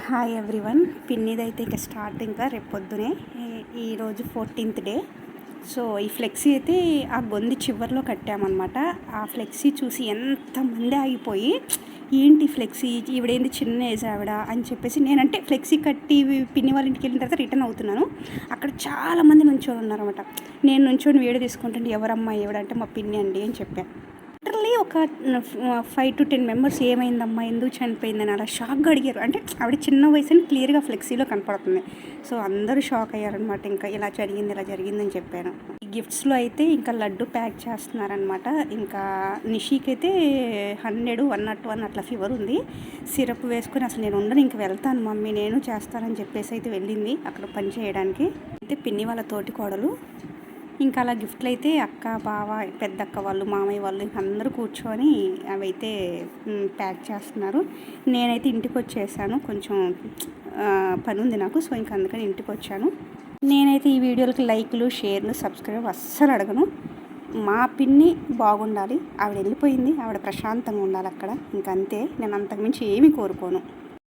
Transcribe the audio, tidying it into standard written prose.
Hi everyone. పిన్నిదైతే ఇక start ఇంకా రేపు పొద్దునే. ఈరోజు 14th డే. సో ఈ ఫ్లెక్సీ అయితే ఆ గొంది చివరిలో కట్టామన్నమాట. ఆ ఫ్లెక్సీ చూసి ఎంతమంది ఆగిపోయి ఏంటి ఫ్లెక్సీ ఈవిడేంది చిన్న ఏజ్ ఆవిడ అని చెప్పేసి నేనంటే ఫ్లెక్సీ కట్టి పిన్ని వాళ్ళ ఇంటికి వెళ్ళిన తర్వాత రిటర్న్ అవుతున్నాను. అక్కడ చాలామంది నుంచొని ఉన్నారన్నమాట. నేను నుంచొని వీడియో తీసుకుంటుంటే ఎవరమ్మా ఈవిడంటే మా పిన్ని అండి అని చెప్పాను. లిటరలీ ఒక 5 to 10 మెంబర్స్ ఏమైందమ్మా ఎందుకు చనిపోయిందని అలా షాక్గా అడిగారు. అంటే ఆవిడ చిన్న వయసు అని క్లియర్గా ఫ్లెక్సీలో కనపడుతుంది. సో అందరూ షాక్ అయ్యారనమాట. ఇంకా ఇలా జరిగిందని చెప్పాను. ఈ గిఫ్ట్స్లో అయితే ఇంకా లడ్డు ప్యాక్ చేస్తున్నారనమాట. ఇంకా నిషికి అయితే 100, 101 అట్లా ఫీవర్ ఉంది. సిరప్ వేసుకొని అసలు నేను ఉండను ఇంక వెళ్తాను మమ్మీ నేను చేస్తానని చెప్పేసి అయితే వెళ్ళింది అక్కడ పని చేయడానికి. అయితే పిన్ని వాళ్ళ తోటి కోడలు ఇంకా అలా గిఫ్ట్లు అయితే అక్క బావ పెద్దక్క వాళ్ళు మామయ్య వాళ్ళు ఇంక అందరూ కూర్చొని అవైతే ప్యాక్ చేస్తున్నారు. నేనైతే ఇంటికి వచ్చేసాను. కొంచెం పని ఉంది నాకు. సో ఇంక అందుకని ఇంటికి వచ్చాను. నేనైతే ఈ వీడియోలకి లైక్లు షేర్లు సబ్స్క్రైబ్ అస్సలు అడగను. మా పిన్ని బాగుండాలి. ఆవిడ వెళ్ళిపోయింది, ఆవిడ ప్రశాంతంగా ఉండాలి అక్కడ. ఇంకంతే, నేను అంతకుమించి ఏమీ కోరుకోను.